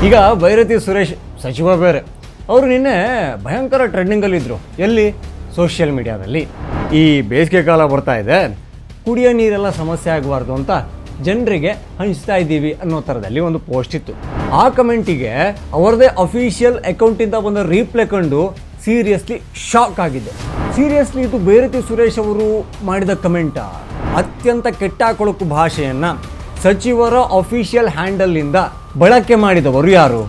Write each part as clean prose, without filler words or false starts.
ಈಗ ಭೈರತಿ ಸುರೇಶ್ ಸಚಿವ ಬೇರೆ ಅವರು ನಿನ್ನೆ ಭಯಂಕರ ಟ್ರೆಂಡಿಂಗಲ್ಲಿದ್ದರು. ಎಲ್ಲಿ? ಸೋಷಿಯಲ್ ಮೀಡಿಯಾದಲ್ಲಿ. ಈ ಬೇಸಿಗೆ ಕಾಲ ಬರ್ತಾ ಇದೆ, ಕುಡಿಯೋ ನೀರೆಲ್ಲ ಸಮಸ್ಯೆ ಆಗಬಾರ್ದು ಅಂತ ಜನರಿಗೆ ಹಂಚ್ತಾ ಇದ್ದೀವಿ ಅನ್ನೋ ಥರದಲ್ಲಿ ಒಂದು ಪೋಸ್ಟ್ ಇತ್ತು. ಆ ಕಮೆಂಟಿಗೆ ಅವರದೇ ಅಫಿಷಿಯಲ್ ಅಕೌಂಟಿಂದ ಒಂದು ರೀಪ್ಲೈ ಕಂಡು ಸೀರಿಯಸ್ಲಿ ಶಾಕ್ ಆಗಿದೆ. ಸೀರಿಯಸ್ಲಿ ಇದು ಭೈರತಿ ಸುರೇಶ್ ಅವರು ಮಾಡಿದ ಕಮೆಂಟಾ? ಅತ್ಯಂತ ಕೆಟ್ಟ ಕೊಳಕು ಭಾಷೆಯನ್ನು ಸಚಿವರ ಅಫಿಷಿಯಲ್ ಹ್ಯಾಂಡಲ್ನಿಂದ ಬಳಕೆ ಮಾಡಿದವರು ಯಾರು?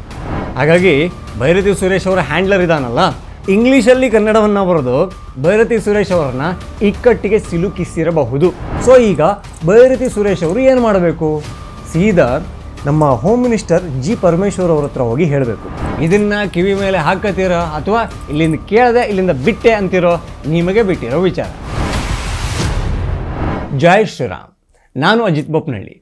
ಹಾಗಾಗಿ ಭೈರತಿ ಸುರೇಶ್ ಅವರ ಹ್ಯಾಂಡ್ಲರ್ ಇದಾನಲ್ಲ, ಇಂಗ್ಲೀಷಲ್ಲಿ ಕನ್ನಡವನ್ನು ಬರೆದು ಭೈರತಿ ಸುರೇಶ್ ಅವರನ್ನ ಇಕ್ಕಟ್ಟಿಗೆ ಸಿಲುಕಿಸಿರಬಹುದು. ಸೊ ಈಗ ಭೈರತಿ ಸುರೇಶ್ ಅವರು ಏನು ಮಾಡಬೇಕು? ಸೀದಾ ನಮ್ಮ ಹೋಮ್ ಮಿನಿಸ್ಟರ್ ಜಿ ಪರಮೇಶ್ವರ್ ಅವ್ರ ಹತ್ರ ಹೋಗಿ ಹೇಳಬೇಕು. ಇದನ್ನು ಕಿವಿ ಮೇಲೆ ಹಾಕತ್ತೀರೋ ಅಥವಾ ಇಲ್ಲಿಂದ ಕೇಳದೆ ಇಲ್ಲಿಂದ ಬಿಟ್ಟೆ ಅಂತಿರೋ ನಿಮಗೆ ಬಿಟ್ಟಿರೋ ವಿಚಾರ. ಜೈ ಶ್ರೀರಾಮ್. ನಾನು ಅಜಿತ್ ಬೋಪ್ನಳ್ಳಿ.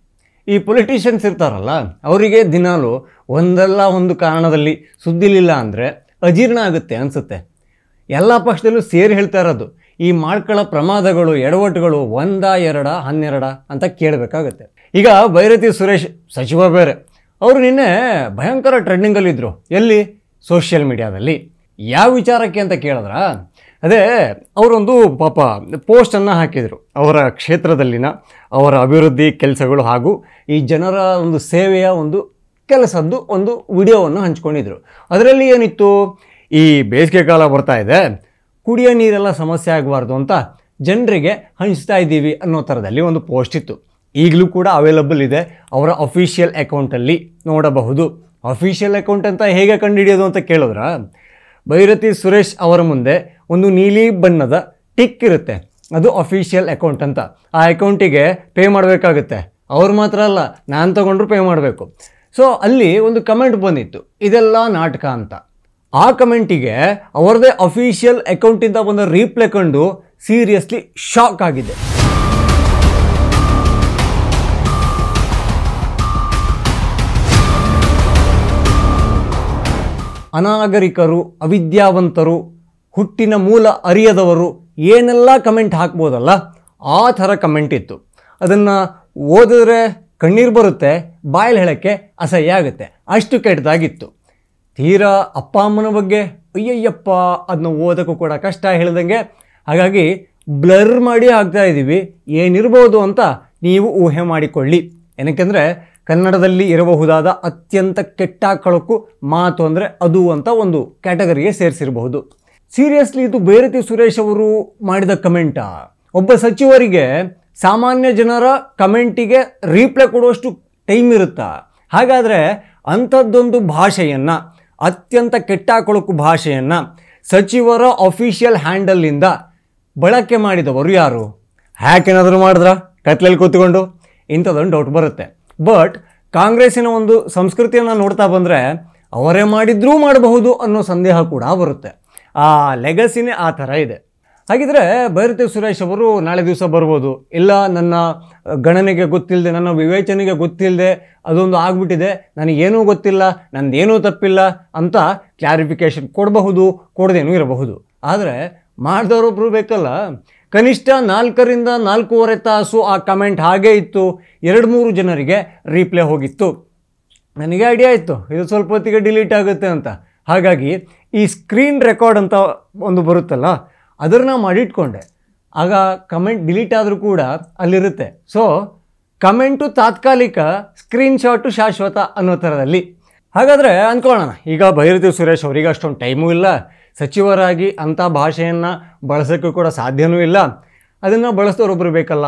ಈ ಪೊಲಿಟಿಷಿಯನ್ಸ್ ಇರ್ತಾರಲ್ಲ, ಅವರಿಗೆ ದಿನಾಲು ಒಂದಲ್ಲ ಒಂದು ಕಾರಣದಲ್ಲಿ ಸುದ್ದಿಲಿಲ್ಲ ಅಂದರೆ ಅಜೀರ್ಣ ಆಗುತ್ತೆ ಅನಿಸುತ್ತೆ. ಎಲ್ಲ ಪಕ್ಷದಲ್ಲೂ ಸೇರಿ ಹೇಳ್ತಾ ಇರೋದು ಈ ಮಾಡ್ಕೊಳ್ಳೋ ಪ್ರಮಾದಗಳು, ಎಡವಟ್ಟುಗಳು 1, 2, 12 ಅಂತ ಕೇಳಬೇಕಾಗತ್ತೆ. ಈಗ ಭೈರತಿ ಸುರೇಶ್ ಸಚಿವ ಬೇರೆ ಅವರು ನಿನ್ನೆ ಭಯಂಕರ ಟ್ರೆಂಡಿಂಗಲ್ಲಿದ್ದರು. ಎಲ್ಲಿ? ಸೋಷಿಯಲ್ ಮೀಡಿಯಾದಲ್ಲಿ. ಯಾವ ವಿಚಾರಕ್ಕೆ ಅಂತ ಕೇಳಿದ್ರ, ಅದೇ ಅವರೊಂದು ಪಾಪ ಪೋಸ್ಟನ್ನು ಹಾಕಿದರು. ಅವರ ಕ್ಷೇತ್ರದಲ್ಲಿನ ಅವರ ಅಭಿವೃದ್ಧಿ ಕೆಲಸಗಳು ಹಾಗೂ ಈ ಜನರ ಒಂದು ಸೇವೆಯ ಒಂದು ಕೆಲಸದ್ದು ಒಂದು ವಿಡಿಯೋವನ್ನು ಹಂಚ್ಕೊಂಡಿದ್ರು. ಅದರಲ್ಲಿ ಏನಿತ್ತು? ಈ ಬೇಸಿಗೆ ಕಾಲ ಬರ್ತಾ ಇದೆ, ಕುಡಿಯೋ ನೀರೆಲ್ಲ ಸಮಸ್ಯೆ ಆಗಬಾರ್ದು ಅಂತ ಜನರಿಗೆ ಹಂಚ್ತಾ ಇದ್ದೀವಿ ಅನ್ನೋ ಥರದಲ್ಲಿ ಒಂದು ಪೋಸ್ಟ್ ಇತ್ತು. ಈಗಲೂ ಕೂಡ ಅವೈಲಬಲ್ ಇದೆ, ಅವರ ಅಫಿಷಿಯಲ್ ಅಕೌಂಟಲ್ಲಿ ನೋಡಬಹುದು. ಅಫಿಷಿಯಲ್ ಅಕೌಂಟ್ ಅಂತ ಹೇಗೆ ಕಂಡುಹಿಡಿಯೋದು ಅಂತ ಕೇಳಿದ್ರ, ಭೈರತಿ ಸುರೇಶ್ ಅವರ ಮುಂದೆ ಒಂದು ನೀಲಿ ಬಣ್ಣದ ಟಿಕ್ ಇರುತ್ತೆ, ಅದು ಅಫಿಷಿಯಲ್ ಅಕೌಂಟ್ ಅಂತ. ಆ ಅಕೌಂಟಿಗೆ ಪೇ ಮಾಡಬೇಕಾಗುತ್ತೆ. ಅವ್ರು ಮಾತ್ರ ಅಲ್ಲ, ನಾನು ತಗೊಂಡ್ರು ಪೇ ಮಾಡಬೇಕು. ಸೊ ಅಲ್ಲಿ ಒಂದು ಕಮೆಂಟ್ ಬಂದಿತ್ತು, ಇದೆಲ್ಲ ನಾಟಕ ಅಂತ. ಆ ಕಮೆಂಟಿಗೆ ಅವರದೇ ಅಫಿಷಿಯಲ್ ಅಕೌಂಟಿಂದ ಒಂದು ರೀಪ್ಲೈ ಕಂಡು ಸೀರಿಯಸ್ಲಿ ಶಾಕ್ ಆಗಿದೆ. ಅನಾಗರಿಕರು, ಅವಿದ್ಯಾವಂತರು, ಹುಟ್ಟಿನ ಮೂಲ ಅರಿಯದವರು ಏನೆಲ್ಲ ಕಮೆಂಟ್ ಹಾಕ್ಬೋದಲ್ಲ, ಆ ಥರ ಕಮೆಂಟ್ ಇತ್ತು. ಅದನ್ನು ಓದಿದ್ರೆ ಕಣ್ಣೀರು ಬರುತ್ತೆ, ಬಾಯಲ್ಲಿ ಹೇಳೋಕ್ಕೆ ಅಸಹ್ಯ ಆಗುತ್ತೆ, ಅಷ್ಟು ಕೆಟ್ಟದಾಗಿತ್ತು. ತೀರಾ ಅಪ್ಪ ಅಮ್ಮನ ಬಗ್ಗೆ ಅಯ್ಯಯ್ಯಪ್ಪ ಅದನ್ನ ಓದೋಕ್ಕೂ ಕೂಡ ಕಷ್ಟ ಹೇಳ್ದಂಗೆ. ಹಾಗಾಗಿ ಬ್ಲರ್ ಮಾಡಿ ಹಾಕ್ತಾ ಇದ್ದೀವಿ, ಏನಿರ್ಬೋದು ಅಂತ ನೀವು ಊಹೆ ಮಾಡಿಕೊಳ್ಳಿ. ಏನಕ್ಕೆಂದರೆ ಕನ್ನಡದಲ್ಲಿ ಇರಬಹುದಾದ ಅತ್ಯಂತ ಕೆಟ್ಟ ಕಳಕು ಮಾತು ಅಂದರೆ ಅದು ಅಂತ ಒಂದು ಕ್ಯಾಟಗರಿಗೆ ಸೇರಿಸಿರಬಹುದು. ಸೀರಿಯಸ್ಲಿ ಇದು ಭೈರತಿ ಸುರೇಶ್ ಅವರು ಮಾಡಿದ ಕಮೆಂಟಾ? ಒಬ್ಬ ಸಚಿವರಿಗೆ ಸಾಮಾನ್ಯ ಜನರ ಕಮೆಂಟಿಗೆ ರೀಪ್ಲೈ ಕೊಡುವಷ್ಟು ಟೈಮ್ ಇರುತ್ತಾ? ಹಾಗಾದರೆ ಅಂಥದ್ದೊಂದು ಭಾಷೆಯನ್ನು, ಅತ್ಯಂತ ಕೆಟ್ಟ ಕೊಳಕು ಭಾಷೆಯನ್ನು ಸಚಿವರ ಅಫಿಷಿಯಲ್ ಹ್ಯಾಂಡಲ್ನಿಂದ ಬಳಕೆ ಮಾಡಿದವರು ಯಾರು? ಹ್ಯಾಕೇನಾದರೂ ಮಾಡಿದ್ರ ಕತ್ಲಲ್ಲಿ ಕೂತ್ಕೊಂಡು? ಇಂಥದ್ದೊಂದು ಡೌಟ್ ಬರುತ್ತೆ. ಬಟ್ ಕಾಂಗ್ರೆಸ್ಸಿನ ಒಂದು ಸಂಸ್ಕೃತಿಯನ್ನು ನೋಡ್ತಾ ಬಂದರೆ ಅವರೇ ಮಾಡಿದ್ರೂ ಮಾಡಬಹುದು ಅನ್ನೋ ಸಂದೇಹ ಕೂಡ ಬರುತ್ತೆ. ಆ ಲೆಗಸಿನೇ ಆ ಥರ ಇದೆ. ಹಾಗಿದ್ರೆ ಭೈರತಿ ಸುರೇಶ್ ಅವರು ನಾಳೆ ದಿವಸ ಬರ್ಬೋದು, ಇಲ್ಲ ನನ್ನ ಗಣನೆಗೆ ಗೊತ್ತಿಲ್ಲದೆ, ನನ್ನ ವಿವೇಚನೆಗೆ ಗೊತ್ತಿಲ್ಲದೆ ಅದೊಂದು ಆಗ್ಬಿಟ್ಟಿದೆ, ನನಗೇನೂ ಗೊತ್ತಿಲ್ಲ, ನಂದೇನೂ ತಪ್ಪಿಲ್ಲ ಅಂತ ಕ್ಲಾರಿಫಿಕೇಷನ್ ಕೊಡಬಹುದು, ಕೊಡದೇನೂ ಇರಬಹುದು. ಆದರೆ ಮಾಡಿದವರೊಬ್ಬರು ಬೇಕಲ್ಲ. ಕನಿಷ್ಠ 4ರಿಂದ 4.5 ತಾಸು ಆ ಕಮೆಂಟ್ ಹಾಗೇ ಇತ್ತು. 2-3 ಜನರಿಗೆ ರೀಪ್ಲೈ ಹೋಗಿತ್ತು. ನನಗೆ ಐಡಿಯಾ ಇತ್ತು ಇದು ಸ್ವಲ್ಪ ಹೊತ್ತಿಗೆ ಡಿಲೀಟ್ ಆಗುತ್ತೆ ಅಂತ. ಹಾಗಾಗಿ ಈ ಸ್ಕ್ರೀನ್ ರೆಕಾರ್ಡ್ ಅಂತ ಒಂದು ಬರುತ್ತಲ್ಲ, ಅದನ್ನು ಮಾಡಿಟ್ಕೊಂಡೆ. ಆಗ ಕಮೆಂಟ್ ಡಿಲೀಟ್ ಆದರೂ ಕೂಡ ಅಲ್ಲಿರುತ್ತೆ. ಸೊ ಕಮೆಂಟು ತಾತ್ಕಾಲಿಕ, ಸ್ಕ್ರೀನ್ಶಾಟು ಶಾಶ್ವತ ಅನ್ನೋ ಥರದಲ್ಲಿ. ಹಾಗಾದರೆ ಅಂದ್ಕೊಳ್ಳೋಣ, ಈಗ ಭೈರತಿ ಸುರೇಶ್ ಅವರಿಗೆ ಅಷ್ಟೊಂದು ಟೈಮೂ ಇಲ್ಲ, ಸಚಿವರಾಗಿ ಅಂಥ ಭಾಷೆಯನ್ನು ಬಳಸೋಕ್ಕೂ ಕೂಡ ಸಾಧ್ಯವೂ ಇಲ್ಲ. ಅದನ್ನು ಬಳಸಿದವರೊಬ್ಬರು ಬೇಕಲ್ಲ,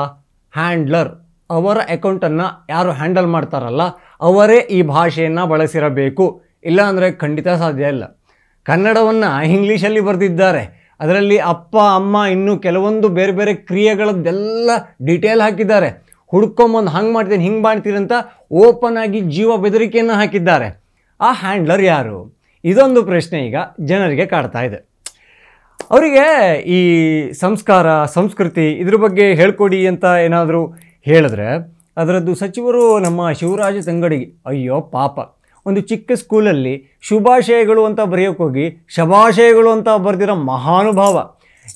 ಹ್ಯಾಂಡ್ಲರ್. ಅವರ ಅಕೌಂಟನ್ನು ಯಾರು ಹ್ಯಾಂಡಲ್ ಮಾಡ್ತಾರಲ್ಲ ಅವರೇ ಈ ಭಾಷೆಯನ್ನು ಬಳಸಿರಬೇಕು. ಇಲ್ಲ ಅಂದರೆ ಖಂಡಿತ ಸಾಧ್ಯ ಇಲ್ಲ. ಕನ್ನಡವನ್ನು ಇಂಗ್ಲೀಷಲ್ಲಿ ಬರೆದಿದ್ದಾರೆ, ಅದರಲ್ಲಿ ಅಪ್ಪ ಅಮ್ಮ ಇನ್ನೂ ಕೆಲವೊಂದು ಬೇರೆ ಬೇರೆ ಕ್ರಿಯೆಗಳದ್ದೆಲ್ಲ ಡೀಟೇಲ್ ಹಾಕಿದ್ದಾರೆ. ಹುಡ್ಕೊಂಬಂದು ಹಂಗೆ ಮಾಡ್ತೀನಿ ಹಿಂಗೆ ಮಾಡ್ತೀರಿ ಅಂತ ಓಪನ್ ಆಗಿ ಜೀವ ಬೆದರಿಕೆಯನ್ನು ಹಾಕಿದ್ದಾರೆ. ಆ ಹ್ಯಾಂಡ್ಲರ್ ಯಾರು? ಇದೊಂದು ಪ್ರಶ್ನೆ ಈಗ ಜನರಿಗೆ ಕಾಡ್ತಾ ಇದೆ. ಅವರಿಗೆ ಈ ಸಂಸ್ಕಾರ, ಸಂಸ್ಕೃತಿ ಇದ್ರ ಬಗ್ಗೆ ಹೇಳ್ಕೊಡಿ ಅಂತ ಏನಾದರೂ ಹೇಳಿದ್ರೆ ಅದರದ್ದು ಸಚಿವರು ನಮ್ಮ ಶಿವರಾಜ ತಂಗಡಿಗೆ ಅಯ್ಯೋ ಪಾಪ. ಒಂದು ಚಿಕ್ಕ ಸ್ಕೂಲಲ್ಲಿ ಶುಭಾಶಯಗಳು ಅಂತ ಬರೆಯೋಕ್ಕೋಗಿ ಶಭಾಶಯಗಳು ಅಂತ ಬರೆದಿರೋ ಮಹಾನುಭಾವ.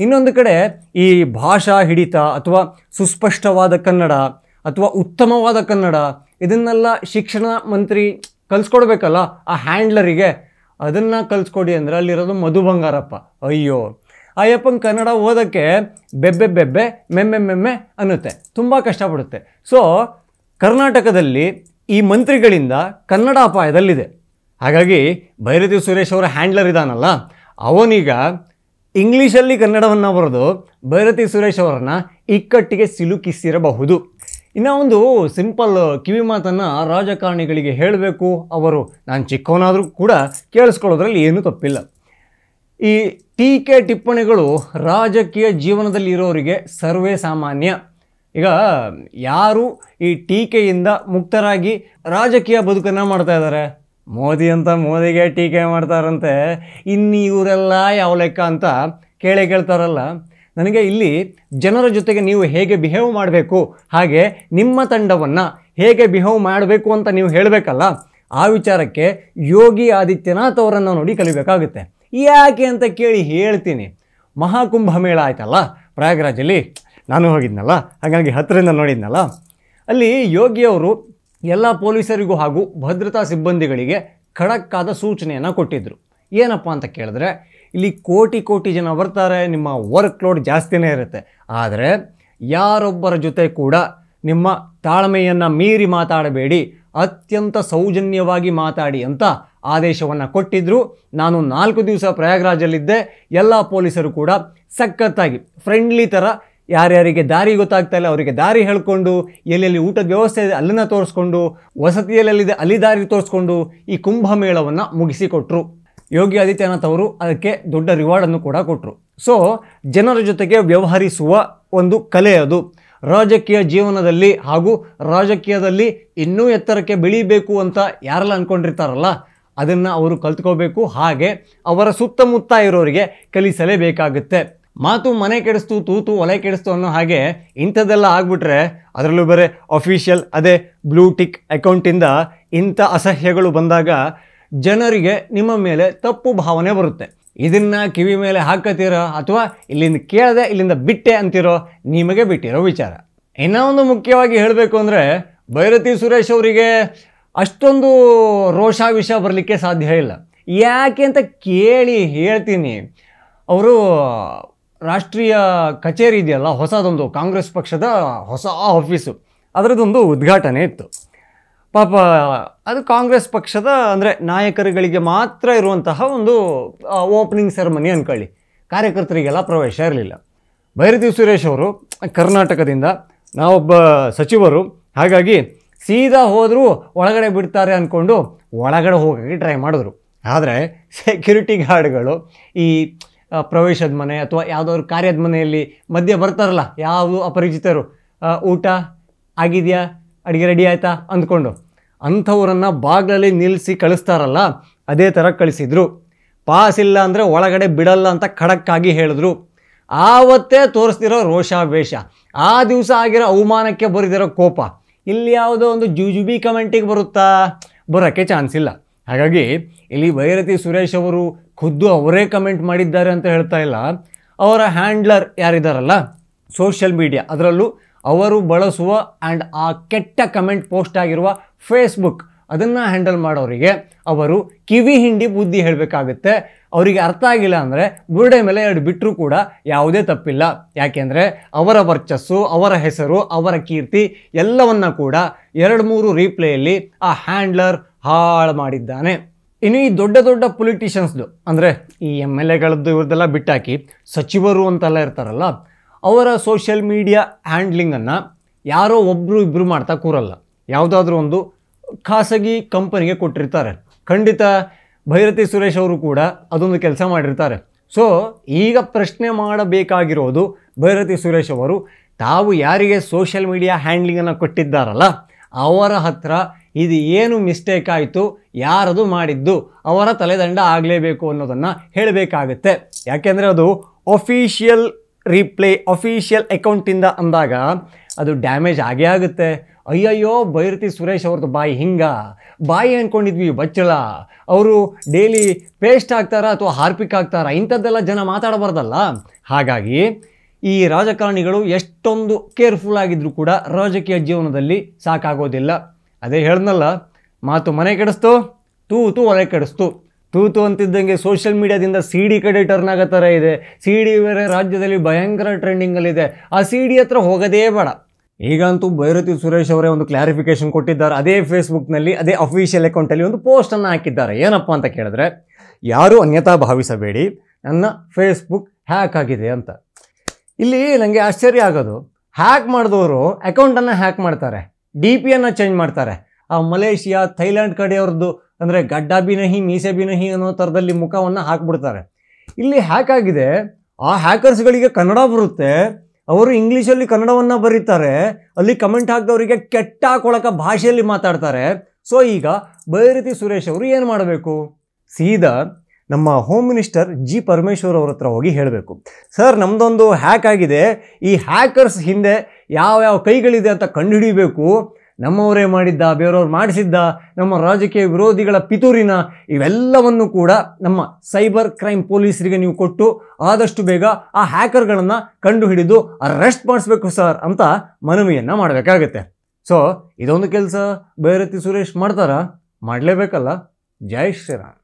ಇನ್ನೊಂದು ಕಡೆ ಈ ಭಾಷಾ ಹಿಡಿತ ಅಥವಾ ಸುಸ್ಪಷ್ಟವಾದ ಕನ್ನಡ ಅಥವಾ ಉತ್ತಮವಾದ ಕನ್ನಡ ಇದನ್ನೆಲ್ಲ ಶಿಕ್ಷಣ ಮಂತ್ರಿ ಕಲಿಸ್ಕೊಡ್ಬೇಕಲ್ಲ ಆ ಹ್ಯಾಂಡ್ಲರಿಗೆ. ಅದನ್ನು ಕಲಿಸ್ಕೊಡಿ ಅಂದರೆ ಅಲ್ಲಿರೋದು ಮಧು ಬಂಗಾರಪ್ಪ. ಅಯ್ಯೋ, ಅಯ್ಯಪ್ಪನ ಕನ್ನಡ ಓದೋಕ್ಕೆ ಬೆಬ್ಬೆ ಬೆಬ್ಬೆ ಮೆಮ್ಮೆ ಮೆಮ್ಮೆ ಅನ್ನುತ್ತೆ, ತುಂಬ ಕಷ್ಟಪಡುತ್ತೆ. ಸೊ ಕರ್ನಾಟಕದಲ್ಲಿ ಈ ಮಂತ್ರಿಗಳಿಂದ ಕನ್ನಡ ಅಪಾಯದಲ್ಲಿದೆ. ಹಾಗಾಗಿ ಭೈರತಿ ಸುರೇಶ್ ಅವರ ಹ್ಯಾಂಡ್ಲರ್ ಇದ್ದಾನಲ್ಲ, ಅವನೀಗ ಇಂಗ್ಲೀಷಲ್ಲಿ ಕನ್ನಡವನ್ನು ಬರೆದು ಭೈರತಿ ಸುರೇಶ್ ಅವರನ್ನು ಇಕ್ಕಟ್ಟಿಗೆ ಸಿಲುಕಿಸಿರಬಹುದು. ಇನ್ನು ಒಂದು ಸಿಂಪಲ್ ಕಿವಿ ಮಾತನ್ನು ರಾಜಕಾರಣಿಗಳಿಗೆ ಹೇಳಬೇಕು. ಅವರು, ನಾನು ಚಿಕ್ಕವನಾದರೂ ಕೂಡ ಕೇಳಿಸ್ಕೊಳ್ಳೋದ್ರಲ್ಲಿ ಏನೂ ತಪ್ಪಿಲ್ಲ. ಈ ಟೀಕೆ ಟಿಪ್ಪಣಿಗಳು ರಾಜಕೀಯ ಜೀವನದಲ್ಲಿ ಇರೋರಿಗೆ ಸರ್ವೇ ಸಾಮಾನ್ಯ. ಈಗ ಯಾರು ಈ ಟೀಕೆಯಿಂದ ಮುಕ್ತರಾಗಿ ರಾಜಕೀಯ ಬದುಕನ್ನು ಮಾಡ್ತಾ ಇದ್ದಾರೆ? ಮೋದಿ ಅಂತ ಮೋದಿಗೆ ಟೀಕೆ ಮಾಡ್ತಾರಂತೆ, ಇನ್ನು ಇವರೆಲ್ಲ ಯಾವ ಲೆಕ್ಕ ಅಂತ ಕೇಳ್ತಾರಲ್ಲ. ನನಗೆ ಇಲ್ಲಿ ಜನರ ಜೊತೆಗೆ ನೀವು ಹೇಗೆ ಬಿಹೇವ್ ಮಾಡಬೇಕು, ಹಾಗೆ ನಿಮ್ಮ ತಂಡವನ್ನು ಹೇಗೆ ಬಿಹೇವ್ ಮಾಡಬೇಕು ಅಂತ ನೀವು ಹೇಳಬೇಕಲ್ಲ, ಆ ವಿಚಾರಕ್ಕೆ ಯೋಗಿ ಆದಿತ್ಯನಾಥ್ ಅವರನ್ನು ನೋಡಿ ಕಲಿಬೇಕಾಗುತ್ತೆ. ಯಾಕೆ ಅಂತ ಕೇಳಿ ಹೇಳ್ತೀನಿ. ಮಹಾಕುಂಭಮೇಳ ಆಯ್ತಲ್ಲ ಪ್ರಯಾಗ್ರಾಜಲ್ಲಿ, ನಾನು ಹೋಗಿದ್ನಲ್ಲ, ಹಾಗಾಗಿ ಹತ್ತಿರದಿಂದ ನೋಡಿದ್ನಲ್ಲ. ಅಲ್ಲಿ ಯೋಗಿಯವರು ಎಲ್ಲ ಪೊಲೀಸರಿಗೂ ಹಾಗೂ ಭದ್ರತಾ ಸಿಬ್ಬಂದಿಗಳಿಗೆ ಖಡಕ್ಕಾದ ಸೂಚನೆಯನ್ನು ಕೊಟ್ಟಿದ್ದರು. ಏನಪ್ಪ ಅಂತ ಕೇಳಿದ್ರೆ, ಇಲ್ಲಿ ಕೋಟಿ ಕೋಟಿ ಜನ ಬರ್ತಾರೆ, ನಿಮ್ಮ ವರ್ಕ್ ಲೋಡ್ ಜಾಸ್ತಿನೇ ಇರುತ್ತೆ, ಆದರೆ ಯಾರೊಬ್ಬರ ಜೊತೆ ಕೂಡ ನಿಮ್ಮ ತಾಳ್ಮೆಯನ್ನು ಮೀರಿ ಮಾತಾಡಬೇಡಿ, ಅತ್ಯಂತ ಸೌಜನ್ಯವಾಗಿ ಮಾತಾಡಿ ಅಂತ ಆದೇಶವನ್ನು ಕೊಟ್ಟಿದ್ದರು. ನಾನು 4 ದಿವಸ ಪ್ರಯಾಗ್ರಾಜಲ್ಲಿದ್ದೆ. ಎಲ್ಲ ಪೊಲೀಸರು ಕೂಡ ಸಖತ್ತಾಗಿ ಫ್ರೆಂಡ್ಲಿ ಥರ ಯಾರ್ಯಾರಿಗೆ ದಾರಿ ಗೊತ್ತಾಗ್ತಾ ಇಲ್ಲ ಅವರಿಗೆ ದಾರಿ ಹೇಳ್ಕೊಂಡು, ಎಲ್ಲೆಲ್ಲಿ ಊಟದ ವ್ಯವಸ್ಥೆ ಇದೆ ಅಲ್ಲನ್ನು ತೋರಿಸ್ಕೊಂಡು, ವಸತಿಯಲ್ಲೆಲ್ಲಿದೆ ಅಲ್ಲಿ ದಾರಿ ತೋರಿಸ್ಕೊಂಡು ಈ ಕುಂಭಮೇಳವನ್ನು ಮುಗಿಸಿಕೊಟ್ರು. ಯೋಗಿ ಆದಿತ್ಯನಾಥ್ ಅವರು ಅದಕ್ಕೆ ದೊಡ್ಡ ರಿವಾರ್ಡನ್ನು ಕೂಡ ಕೊಟ್ಟರು. ಸೊ ಜನರ ಜೊತೆಗೆ ವ್ಯವಹರಿಸುವ ಒಂದು ಕಲೆ ಅದು. ರಾಜಕೀಯ ಜೀವನದಲ್ಲಿ ಹಾಗೂ ರಾಜಕೀಯದಲ್ಲಿ ಇನ್ನೂ ಎತ್ತರಕ್ಕೆ ಬೆಳೀಬೇಕು ಅಂತ ಯಾರೆಲ್ಲ ಅಂದ್ಕೊಂಡಿರ್ತಾರಲ್ಲ, ಅದನ್ನು ಅವರು ಕಲ್ತ್ಕೋಬೇಕು. ಹಾಗೆ ಅವರ ಸುತ್ತಮುತ್ತ ಇರೋರಿಗೆ ಕಲಿಸಲೇಬೇಕಾಗುತ್ತೆ. ಮಾತು ಮನೆ ಕೆಡಿಸ್ತು, ತೂತು ಒಲೆ ಕೆಡಿಸ್ತು ಅನ್ನೋ ಹಾಗೆ ಇಂಥದ್ದೆಲ್ಲ ಆಗ್ಬಿಟ್ರೆ, ಅದರಲ್ಲೂ ಬೇರೆ ಅಫಿಷಿಯಲ್ ಅದೇ ಬ್ಲೂ ಟಿಕ್ ಅಕೌಂಟಿಂದ ಇಂಥ ಅಸಹ್ಯಗಳು ಬಂದಾಗ ಜನರಿಗೆ ನಿಮ್ಮ ಮೇಲೆ ತಪ್ಪು ಭಾವನೆ ಬರುತ್ತೆ. ಇದನ್ನು ಕಿವಿ ಮೇಲೆ ಹಾಕತ್ತೀರೋ ಅಥವಾ ಇಲ್ಲಿಂದ ಕೇಳದೆ ಇಲ್ಲಿಂದ ಬಿಟ್ಟೆ ಅಂತಿರೋ, ನಿಮಗೆ ಬಿಟ್ಟಿರೋ ವಿಚಾರ. ಇನ್ನೂ ಒಂದು ಮುಖ್ಯವಾಗಿ ಹೇಳಬೇಕು ಅಂದರೆ, ಭೈರತಿ ಸುರೇಶ್ ಅವರಿಗೆ ಅಷ್ಟೊಂದು ರೋಷಾವಿಷ ಬರಲಿಕ್ಕೆ ಸಾಧ್ಯ ಇಲ್ಲ. ಯಾಕೆ ಅಂತ ಕೇಳಿ ಹೇಳ್ತೀನಿ. ಅವರು ರಾಷ್ಟ್ರೀಯ ಕಚೇರಿ ಇದೆಯಲ್ಲ, ಹೊಸದೊಂದು ಕಾಂಗ್ರೆಸ್ ಪಕ್ಷದ ಹೊಸ ಆಫೀಸು, ಅದರದ್ದೊಂದು ಉದ್ಘಾಟನೆ ಇತ್ತು. ಪಾಪ ಅದು ಕಾಂಗ್ರೆಸ್ ಪಕ್ಷದ ಅಂದರೆ ನಾಯಕರುಗಳಿಗೆ ಮಾತ್ರ ಇರುವಂತಹ ಒಂದು ಓಪನಿಂಗ್ ಸೆರೆಮನಿ ಅಂದ್ಕೊಳ್ಳಿ, ಕಾರ್ಯಕರ್ತರಿಗೆಲ್ಲ ಪ್ರವೇಶ ಇರಲಿಲ್ಲ. ಭೈರತಿ ಸುರೇಶ್ ಅವರು ಕರ್ನಾಟಕದಿಂದ, ನಾವೊಬ್ಬ ಸಚಿವರು, ಹಾಗಾಗಿ ಸೀದಾ ಹೋದರೂ ಒಳಗಡೆ ಬಿಡ್ತಾರೆ ಅಂದ್ಕೊಂಡು ಒಳಗಡೆ ಹೋಗೋಕ್ಕೆ ಟ್ರೈ ಮಾಡಿದ್ರು. ಆದರೆ ಸೆಕ್ಯೂರಿಟಿ ಗಾರ್ಡ್ಗಳು ಈ ಪ್ರವೇಶದ ಮನೆ ಅಥವಾ ಯಾವುದಾದ್ರು ಕಾರ್ಯದ ಮನೆಯಲ್ಲಿ ಮಧ್ಯೆ ಬರ್ತಾರಲ್ಲ ಯಾವುದು ಅಪರಿಚಿತರು, ಊಟ ಆಗಿದೆಯಾ, ಅಡುಗೆ ರೆಡಿ ಆಯಿತಾ ಅಂದ್ಕೊಂಡು ಅಂಥವರನ್ನು ಬಾಗಿಲಲ್ಲಿ ನಿಲ್ಲಿಸಿ ಕಳಿಸ್ತಾರಲ್ಲ, ಅದೇ ಥರ ಕಳಿಸಿದ್ರು. ಪಾಸ್ ಇಲ್ಲ ಅಂದರೆ ಒಳಗಡೆ ಬಿಡಲ್ಲ ಅಂತ ಖಡಕ್ಕಾಗಿ ಹೇಳಿದ್ರು. ಆವತ್ತೇ ತೋರಿಸ್ತಿರೋ ರೋಷಾವೇಶ, ಆ ದಿವಸ ಆಗಿರೋ ಅವಮಾನಕ್ಕೆ ಬರೆದಿರೋ ಕೋಪ ಇಲ್ಲಿ ಯಾವುದೋ ಒಂದು ಜುಜುಬಿ ಕಮೆಂಟಿಗೆ ಬರೋಕ್ಕೆ ಚಾನ್ಸ್ ಇಲ್ಲ. ಹಾಗಾಗಿ ಇಲ್ಲಿ ಭೈರತಿ ಸುರೇಶ್ ಅವರು ಖುದ್ದು ಅವರೇ ಕಮೆಂಟ್ ಮಾಡಿದ್ದಾರೆ ಅಂತ ಹೇಳ್ತಾ ಇಲ್ಲ. ಅವರ ಹ್ಯಾಂಡ್ಲರ್ ಯಾರಿದ್ದಾರಲ್ಲ ಸೋಷಿಯಲ್ ಮೀಡಿಯಾ, ಅದರಲ್ಲೂ ಅವರು ಬಳಸುವ ಆ್ಯಂಡ್ ಆ ಕೆಟ್ಟ ಕಮೆಂಟ್ ಪೋಸ್ಟ್ ಆಗಿರುವ ಫೇಸ್ಬುಕ್, ಅದನ್ನು ಹ್ಯಾಂಡಲ್ ಮಾಡೋರಿಗೆ ಅವರು ಕಿವಿ ಹಿಂಡಿ ಬುದ್ಧಿ ಹೇಳಬೇಕಾಗುತ್ತೆ. ಅವರಿಗೆ ಅರ್ಥ ಆಗಿಲ್ಲ ಅಂದರೆ ಬುರುಡೆ ಮೇಲೆ 2 ಬಿಟ್ಟರೂ ಕೂಡ ಯಾವುದೇ ತಪ್ಪಿಲ್ಲ. ಯಾಕೆಂದರೆ ಅವರ ವರ್ಚಸ್ಸು, ಅವರ ಹೆಸರು, ಅವರ ಕೀರ್ತಿ ಎಲ್ಲವನ್ನ ಕೂಡ 2-3 ರೀಪ್ಲೇಯಲ್ಲಿ ಆ ಹ್ಯಾಂಡ್ಲರ್ ಹಾಳು ಮಾಡಿದ್ದಾನೆ. ಇನ್ನು ಈ ದೊಡ್ಡ ದೊಡ್ಡ ಪೊಲಿಟಿಷಿಯನ್ಸ್ದು ಅಂದರೆ ಈ MLAಗಳದ್ದು ಇವ್ರದ್ದೆಲ್ಲ ಬಿಟ್ಟಾಕಿ ಸಚಿವರು ಅಂತೆಲ್ಲ ಇರ್ತಾರಲ್ಲ, ಅವರ ಸೋಷಿಯಲ್ ಮೀಡಿಯಾ ಹ್ಯಾಂಡ್ಲಿಂಗನ್ನು ಯಾರೋ ಒಬ್ಬರು ಇಬ್ಬರು ಮಾಡ್ತಾ ಕೂರಲ್ಲ, ಯಾವುದಾದ್ರೂ ಒಂದು ಖಾಸಗಿ ಕಂಪನಿಗೆ ಕೊಟ್ಟಿರ್ತಾರೆ. ಖಂಡಿತ ಭೈರತಿ ಸುರೇಶ್ ಅವರು ಕೂಡ ಅದೊಂದು ಕೆಲಸ ಮಾಡಿರ್ತಾರೆ. ಸೊ ಈಗ ಪ್ರಶ್ನೆ ಮಾಡಬೇಕಾಗಿರೋದು, ಭೈರತಿ ಸುರೇಶ್ ಅವರು ತಾವು ಯಾರಿಗೆ ಸೋಷಿಯಲ್ ಮೀಡಿಯಾ ಹ್ಯಾಂಡ್ಲಿಂಗನ್ನು ಕೊಟ್ಟಿದ್ದಾರಲ್ಲ ಅವರ ಹತ್ರ ಇದು ಏನು ಮಿಸ್ಟೇಕ್ ಆಯಿತು, ಯಾರದು ಮಾಡಿದ್ದು, ಅವರ ತಲೆದಂಡ ಆಗಲೇಬೇಕು ಅನ್ನೋದನ್ನು ಹೇಳಬೇಕಾಗುತ್ತೆ. ಯಾಕೆಂದರೆ ಅದು ಅಫಿಷಿಯಲ್ ರೀಪ್ಲೇ, ಅಫಿಷಿಯಲ್ ಅಕೌಂಟಿಂದ ಅಂದಾಗ ಅದು ಡ್ಯಾಮೇಜ್ ಆಗೇ ಆಗುತ್ತೆ. ಅಯ್ಯಯ್ಯೋ ಭೈರತಿ ಸುರೇಶ್ ಅವ್ರದ್ದು ಬಾಯಿ ಅಂದ್ಕೊಂಡಿದ್ವಿ ಬಚ್ಚಳ, ಅವರು ಡೈಲಿ ಪೇಸ್ಟ್ ಹಾಕ್ತಾರಾ ಅಥವಾ ಹಾರ್ಪಿಕ್ ಹಾಕ್ತಾರಾ, ಇಂಥದ್ದೆಲ್ಲ ಜನ ಮಾತಾಡಬಾರ್ದಲ್ಲ. ಹಾಗಾಗಿ ಈ ರಾಜಕಾರಣಿಗಳು ಎಷ್ಟೊಂದು ಕೇರ್ಫುಲ್ ಆಗಿದ್ರೂ ಕೂಡ ರಾಜಕೀಯ ಜೀವನದಲ್ಲಿ ಸಾಕಾಗೋದಿಲ್ಲ. ಅದೇ ಹೇಳ್ದಲ್ಲ, ಮಾತು ಮನೆ ಕೆಡಿಸ್ತು, ತೂತು ಒಲೆ ಕೆಡಿಸ್ತು. ತೂತು ಅಂತಿದ್ದಂಗೆ ಸೋಷಿಯಲ್ ಮೀಡಿಯಾದಿಂದ CD ಕಡೆ ಟರ್ನ್ ಆಗೋ ಥರ ಇದೆ. CD ಬೇರೆ ರಾಜ್ಯದಲ್ಲಿ ಭಯಂಕರ ಟ್ರೆಂಡಿಂಗಲ್ಲಿದೆ. ಆ CD ಹತ್ರ ಹೋಗೋದೇ ಬೇಡ. ಈಗಂತೂ ಭೈರತಿ ಸುರೇಶ್ ಅವರೇ ಒಂದು ಕ್ಲಾರಿಫಿಕೇಶನ್ ಕೊಟ್ಟಿದ್ದಾರೆ. ಅದೇ ಫೇಸ್ಬುಕ್ನಲ್ಲಿ, ಅದೇ ಅಫಿಷಿಯಲ್ ಅಕೌಂಟಲ್ಲಿ ಒಂದು ಪೋಸ್ಟನ್ನು ಹಾಕಿದ್ದಾರೆ. ಏನಪ್ಪ ಅಂತ ಕೇಳಿದ್ರೆ, ಯಾರೂ ಅನ್ಯತಾ ಭಾವಿಸಬೇಡಿ, ನನ್ನ ಫೇಸ್ಬುಕ್ ಹ್ಯಾಕ್ ಆಗಿದೆ ಅಂತ. ಇಲ್ಲಿ ನನಗೆ ಆಶ್ಚರ್ಯ ಆಗೋದು, ಹ್ಯಾಕ್ ಮಾಡಿದವರು ಅಕೌಂಟನ್ನು ಹ್ಯಾಕ್ ಮಾಡ್ತಾರೆ, DPಯನ್ನು ಚೇಂಜ್ ಮಾಡ್ತಾರೆ. ಆ ಮಲೇಷಿಯಾ, ಥೈಲ್ಯಾಂಡ್ ಕಡೆಯವ್ರದ್ದು ಅಂದರೆ ಗಡ್ಡ ಬಿನಹಿ ಮೀಸೆ ಬಿನಹಿ ಅನ್ನೋ ಥರದಲ್ಲಿ ಮುಖವನ್ನು ಹಾಕ್ಬಿಡ್ತಾರೆ. ಇಲ್ಲಿ ಹ್ಯಾಕ್ ಆಗಿದೆ. ಆ ಹ್ಯಾಕರ್ಸ್ಗಳಿಗೆ ಕನ್ನಡ ಬರುತ್ತೆ, ಅವರು ಇಂಗ್ಲೀಷಲ್ಲಿ ಕನ್ನಡವನ್ನು ಬರೀತಾರೆ, ಅಲ್ಲಿ ಕಮೆಂಟ್ ಹಾಕಿದವರಿಗೆ ಕೆಟ್ಟ ಕೊಳಕ ಭಾಷೆಯಲ್ಲಿ ಮಾತಾಡ್ತಾರೆ. ಸೊ ಈಗ ಭೈರತಿ ಸುರೇಶ್ ಅವರು ಏನು ಮಾಡಬೇಕು? ಸೀದಾ ನಮ್ಮ ಹೋಮ್ ಮಿನಿಸ್ಟರ್ G. ಪರಮೇಶ್ವರ್ ಅವ್ರ ಹತ್ರ ಹೋಗಿ ಹೇಳಬೇಕು, ಸರ್ ನಮ್ಮದೊಂದು ಹ್ಯಾಕ್ ಆಗಿದೆ, ಈ ಹ್ಯಾಕರ್ಸ್ ಹಿಂದೆ ಯಾವ ಕೈಗಳಿದೆ ಅಂತ ಕಂಡುಹಿಡಿಬೇಕು. ನಮ್ಮವರೇ ಮಾಡಿದ್ದ, ಬೇರೆಯವ್ರು ಮಾಡಿಸಿದ್ದ, ನಮ್ಮ ರಾಜಕೀಯ ವಿರೋಧಿಗಳ ಪಿತೂರಿನ, ಇವೆಲ್ಲವನ್ನು ಕೂಡ ನಮ್ಮ ಸೈಬರ್ ಕ್ರೈಮ್ ಪೊಲೀಸರಿಗೆ ನೀವು ಕೊಟ್ಟು ಆದಷ್ಟು ಬೇಗ ಆ ಹ್ಯಾಕರ್ಗಳನ್ನು ಕಂಡುಹಿಡಿದು ಅರೆಸ್ಟ್ ಮಾಡಿಸ್ಬೇಕು ಸರ್ ಅಂತ ಮನವಿಯನ್ನು ಮಾಡಬೇಕಾಗತ್ತೆ. ಸೊ ಇದೊಂದು ಕೆಲಸ ಭೈರತಿ ಸುರೇಶ್ ಮಾಡ್ತಾರಾ? ಮಾಡಲೇಬೇಕಲ್ಲ. ಜೈ ಶ್ರೀರಾಮ್.